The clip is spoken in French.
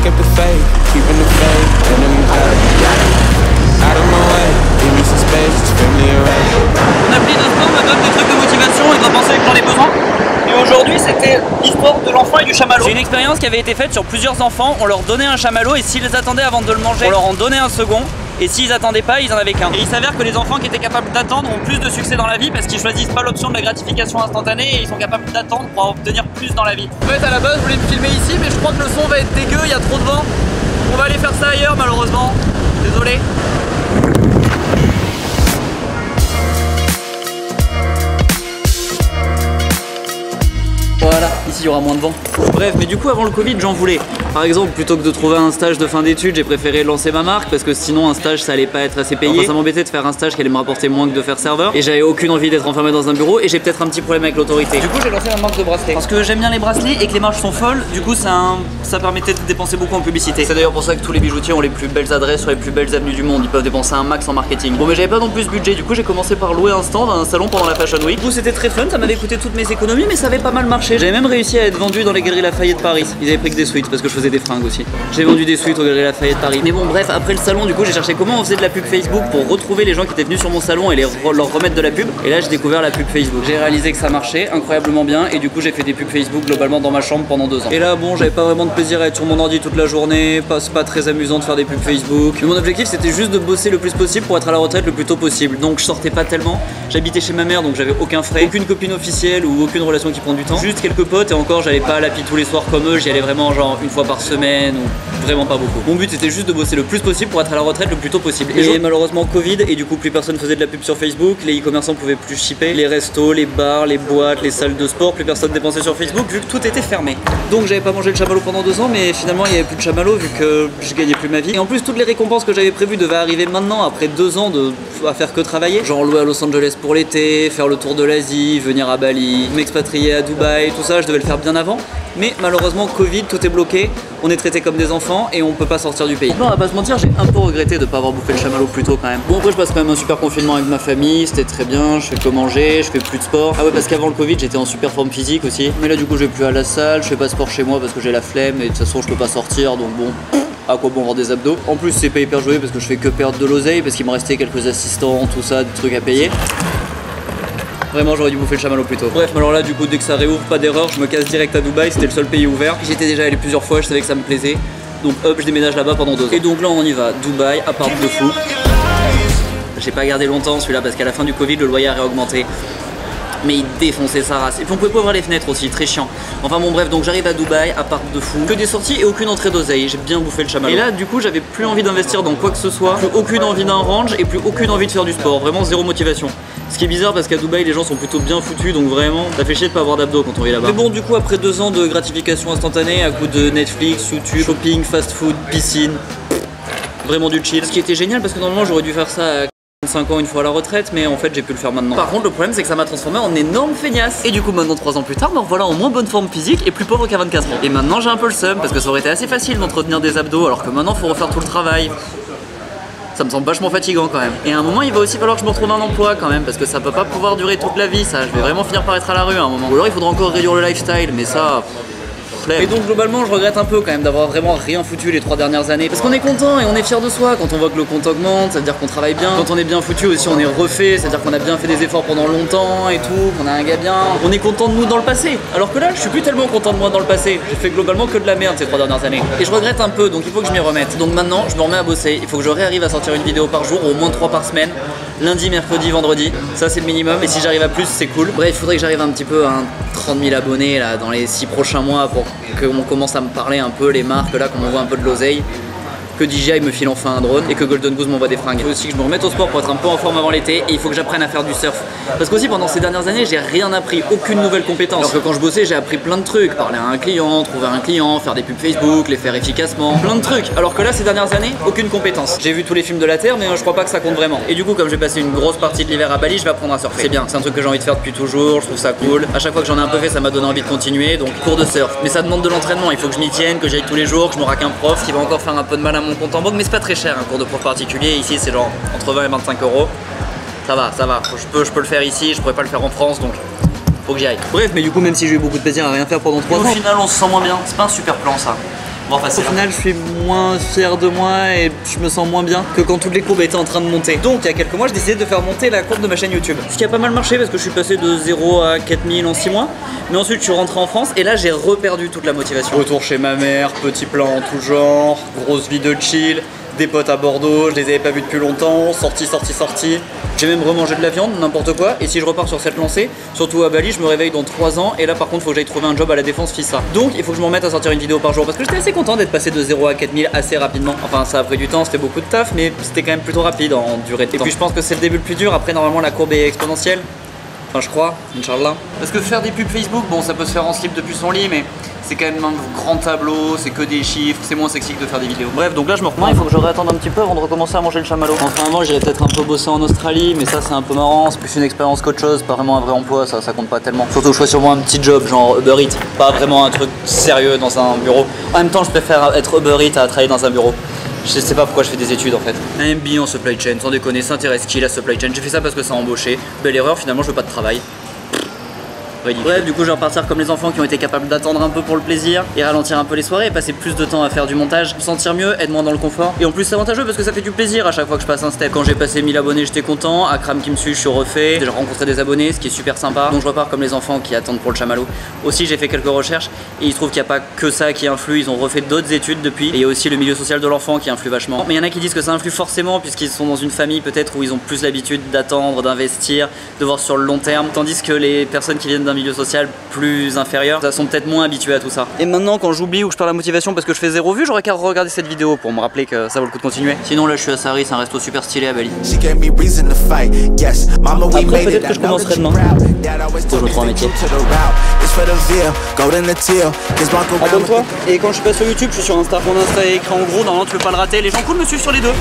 kept the faith, keeping the faith, and then we out of my way, give me some space, it's familiar. Mon appli de sport me donne des trucs de motivation et doit penser que j'en ai besoin. Et aujourd'hui c'était l'histoire de l'enfant et du chamallow. C'est une expérience qui avait été faite sur plusieurs enfants. On leur donnait un chamallow et s'ils attendaient avant de le manger, on leur en donnait un second. Et s'ils attendaient pas, ils en avaient qu'un. Et il s'avère que les enfants qui étaient capables d'attendre ont plus de succès dans la vie parce qu'ils choisissent pas l'option de la gratification instantanée et ils sont capables d'attendre pour obtenir plus dans la vie. En fait à la base je voulais me filmer ici mais je crois que le son va être dégueu, il y a trop de vent. On va aller faire ça ailleurs malheureusement. Désolé. Voilà, ici il y aura moins de vent. Bref, mais du coup avant le Covid j'en voulais. Par exemple, plutôt que de trouver un stage de fin d'études, j'ai préféré lancer ma marque parce que sinon un stage ça allait pas être assez payé. Enfin, ça m'embêtait de faire un stage qui allait me rapporter moins que de faire serveur. Et j'avais aucune envie d'être enfermé dans un bureau et j'ai peut-être un petit problème avec l'autorité. Du coup j'ai lancé ma marque de bracelets. Parce que j'aime bien les bracelets et que les marges sont folles, du coup ça permettait de dépenser beaucoup en publicité. C'est d'ailleurs pour ça que tous les bijoutiers ont les plus belles adresses sur les plus belles avenues du monde. Ils peuvent dépenser un max en marketing. Bon mais j'avais pas non plus ce budget, du coup j'ai commencé par louer un stand à un salon pendant la Fashion Week. Du coup c'était très fun, ça m'avait coûté toutes mes économies mais ça avait pas mal marché. J'avais même réussi à être vendu dans les Galeries Lafayette Paris. Ils avaient pris que des suites parce que je faisais des fringues aussi. J'ai vendu des suites aux Galeries Lafayette Paris. Mais bon bref, après le salon du coup j'ai cherché comment on faisait de la pub Facebook pour retrouver les gens qui étaient venus sur mon salon et leur remettre de la pub. Et là j'ai découvert la pub Facebook. J'ai réalisé que ça marchait incroyablement bien et du coup j'ai fait des pubs Facebook globalement dans ma chambre pendant 2 ans. Et là bon j'avais pas vraiment de plaisir à être sur mon ordi toute la journée, c'est pas très amusant de faire des pubs Facebook. Mais mon objectif c'était juste de bosser le plus possible pour être à la retraite le plus tôt possible. Donc je sortais pas tellement, j'habitais chez ma mère donc j'avais aucun frais, aucune copine officielle ou aucune relation qui prend du temps. Juste quelques potes et encore j'allais pas à l'API tous les soirs comme eux, j'y allais vraiment genre une fois par semaine ou vraiment pas beaucoup. Mon but c'était juste de bosser le plus possible pour être à la retraite le plus tôt possible. Et malheureusement Covid et du coup plus personne faisait de la pub sur Facebook, les e-commerçants pouvaient plus shipper, les restos, les bars, les boîtes, les salles de sport, plus personne dépensait sur Facebook vu que tout était fermé. Donc j'avais pas mangé le chamallow pendant 2 ans mais finalement il y avait plus de chamallow vu que je gagnais plus ma vie. Et en plus toutes les récompenses que j'avais prévues devaient arriver maintenant après 2 ans à faire que travailler. Genre louer à Los Angeles pour l'été, faire le tour de l'Asie, venir à Bali, m'expatrier à Dubaï, tout ça je devais le faire bien avant. Mais malheureusement Covid, tout est bloqué, on est traités comme des enfants et on peut pas sortir du pays. Non, on va pas se mentir, j'ai un peu regretté de pas avoir bouffé le chamallow plus tôt quand même. Bon après je passe quand même un super confinement avec ma famille, c'était très bien, je fais que manger, je fais plus de sport. Ah ouais parce qu'avant le Covid j'étais en super forme physique aussi. Mais là du coup je vais plus à la salle, je fais pas de sport chez moi parce que j'ai la flemme et de toute façon je peux pas sortir donc bon. À quoi bon avoir des abdos. En plus c'est pas hyper joué parce que je fais que perdre de l'oseille parce qu'il me restait quelques assistants, tout ça, des trucs à payer. Vraiment j'aurais dû bouffer le chamallow plus tôt. Bref, alors là du coup dès que ça réouvre, pas d'erreur, je me casse direct à Dubaï, c'était le seul pays ouvert. J'étais déjà allé plusieurs fois, je savais que ça me plaisait. Donc hop, je déménage là-bas pendant 2 ans. Et donc là on y va, Dubaï, appart de fou. J'ai pas gardé longtemps celui-là parce qu'à la fin du Covid le loyer a réaugmenté. Mais il défonçait sa race. Et puis on pouvait pas ouvrir les fenêtres aussi, très chiant. Enfin bon bref, donc j'arrive à Dubaï, appart de fou. Que des sorties et aucune entrée d'oseille. J'ai bien bouffé le chamallow. Et là du coup j'avais plus envie d'investir dans quoi que ce soit, plus aucune envie d'un range et plus aucune envie de faire du sport. Vraiment zéro motivation. Ce qui est bizarre parce qu'à Dubaï les gens sont plutôt bien foutus donc vraiment ça fait chier de pas avoir d'abdos quand on vit là-bas. Mais bon du coup après 2 ans de gratification instantanée à coup de Netflix, YouTube, shopping, fast food, piscine, vraiment du chill. Ce qui était génial parce que normalement j'aurais dû faire ça à 5 ans une fois à la retraite mais en fait j'ai pu le faire maintenant. Par contre le problème c'est que ça m'a transformé en énorme feignasse. Et du coup maintenant 3 ans plus tard me revoilà en moins bonne forme physique et plus pauvre qu'à 24 ans. Et maintenant j'ai un peu le seum parce que ça aurait été assez facile d'entretenir des abdos alors que maintenant faut refaire tout le travail. Ça me semble vachement fatigant quand même. Et à un moment il va aussi falloir que je me retrouve un emploi quand même parce que ça peut pas pouvoir durer toute la vie ça. Je vais vraiment finir par être à la rue à un moment. Ou alors il faudra encore réduire le lifestyle mais ça... Et donc globalement je regrette un peu quand même d'avoir vraiment rien foutu les 3 dernières années. Parce qu'on est content et on est fier de soi quand on voit que le compte augmente, ça veut dire qu'on travaille bien. Quand on est bien foutu aussi on est refait, c'est à dire qu'on a bien fait des efforts pendant longtemps et tout, qu'on a un gars bien. On est content de nous dans le passé. Alors que là je suis plus tellement content de moi dans le passé. J'ai fait globalement que de la merde ces 3 dernières années. Et je regrette un peu donc il faut que je m'y remette. Donc maintenant je me remets à bosser, il faut que je réarrive à sortir une vidéo par jour, au moins 3 par semaine. Lundi, mercredi, vendredi, ça c'est le minimum et si j'arrive à plus c'est cool. Bref, il faudrait que j'arrive un petit peu à 30 000 abonnés là dans les 6 prochains mois pour qu'on commence à me parler un peu les marques là, qu'on m'envoie un peu de l'oseille. Que DJI me file enfin un drone et que Golden Goose m'envoie des fringues. Il faut aussi que je me remette au sport pour être un peu en forme avant l'été et il faut que j'apprenne à faire du surf. Parce qu'aussi pendant ces dernières années j'ai rien appris, aucune nouvelle compétence. Alors que quand je bossais j'ai appris plein de trucs, parler à un client, trouver un client, faire des pubs Facebook, les faire efficacement, plein de trucs. Alors que là ces dernières années, aucune compétence. J'ai vu tous les films de la Terre mais je crois pas que ça compte vraiment. Et du coup comme j'ai passé une grosse partie de l'hiver à Bali, je vais apprendre à surfer. C'est bien, c'est un truc que j'ai envie de faire depuis toujours, je trouve ça cool. À chaque fois que j'en ai un peu fait ça m'a donné envie de continuer, donc cours de surf. Mais ça demande de l'entraînement, il faut que je m'y tienne, que j'aille tous les jours, que je me raque un prof, qui va encore faire un peu de mal à mon compte en banque, mais c'est pas très cher un cours de prof particulier, ici c'est genre entre 20 et 25 euros. Ça va, je peux le faire ici, je pourrais pas le faire en France donc faut que j'y aille. Bref, mais du coup même si j'ai eu beaucoup de plaisir à rien faire pendant 3 ans, au final on se sent moins bien, c'est pas un super plan ça. Bon, enfin, au final, je suis moins fier de moi et je me sens moins bien que quand toutes les courbes étaient en train de monter. Donc, il y a quelques mois, j'ai décidé de faire monter la courbe de ma chaîne YouTube. Ce qui a pas mal marché parce que je suis passé de 0 à 4000 en 6 mois. Mais ensuite, je suis rentré en France et là, j'ai reperdu toute la motivation. Retour chez ma mère, petit plan en tout genre, grosse vie de chill. Des potes à Bordeaux, je les avais pas vus depuis longtemps, sorti. J'ai même remangé de la viande, n'importe quoi. Et si je repars sur cette lancée, surtout à Bali, je me réveille dans 3 ans. Et là par contre, faut que j'aille trouver un job à la Défense FISA. Donc il faut que je m'en mette à sortir une vidéo par jour. Parce que j'étais assez content d'être passé de 0 à 4000 assez rapidement. Enfin, ça a pris du temps, c'était beaucoup de taf, mais c'était quand même plutôt rapide en durée de temps. Et puis je pense que c'est le début le plus dur. Après, normalement, la courbe est exponentielle. Enfin, je crois, Inch'Allah. Parce que faire des pubs Facebook, bon, ça peut se faire en slip depuis son lit, mais c'est quand même un grand tableau, c'est que des chiffres, c'est moins sexy que de faire des vidéos. Bref, donc là je me reprends, il faut que je réattende un petit peu avant de recommencer à manger le chamallow. Enfin, avant, j'irais peut-être un peu bosser en Australie, mais ça c'est un peu marrant, c'est plus une expérience qu'autre chose, pas vraiment un vrai emploi, ça compte pas tellement. Surtout que je ferais sûrement un petit job, genre Uber Eats, pas vraiment un truc sérieux dans un bureau. En même temps, je préfère être Uber Eats à travailler dans un bureau. Je sais pas pourquoi je fais des études en fait. Un MBA en supply chain, sans déconner, ça intéresse qui la supply chain? J'ai fait ça parce que ça a embauché. Belle erreur, finalement je veux pas de travail. Bref, du coup je vais repartir comme les enfants qui ont été capables d'attendre un peu pour le plaisir et ralentir un peu les soirées et passer plus de temps à faire du montage, me sentir mieux, être moins dans le confort. Et en plus c'est avantageux parce que ça fait du plaisir à chaque fois que je passe un step. Quand j'ai passé 1000 abonnés j'étais content, Akram qui me suit je suis refait, j'ai rencontré des abonnés ce qui est super sympa. Donc je repars comme les enfants qui attendent pour le chamallow. Aussi j'ai fait quelques recherches et il se trouve qu'il n'y a pas que ça qui influe, ils ont refait d'autres études depuis. Et il y a aussi le milieu social de l'enfant qui influe vachement. Mais il y en a qui disent que ça influe forcément puisqu'ils sont dans une famille peut-être où ils ont plus l'habitude d'attendre, d'investir, de voir sur le long terme. Tandis que les personnes qui viennent d'un milieu social plus inférieurs, ça sont peut-être moins habitués à tout ça. Et maintenant quand j'oublie ou que je perds la motivation parce que je fais 0 vues, j'aurais qu'à regarder cette vidéo pour me rappeler que ça vaut le coup de continuer. Sinon là je suis à Saris, c'est un resto super stylé à Bali. Après peut-être que je commencerai demain. Faut que je me trouve un métier. Abonne-toi. Et quand je suis pas sur YouTube, je suis sur Insta. Mon Insta est écrit en gros, normalement tu peux pas le rater. Les gens cool me suivent sur les deux.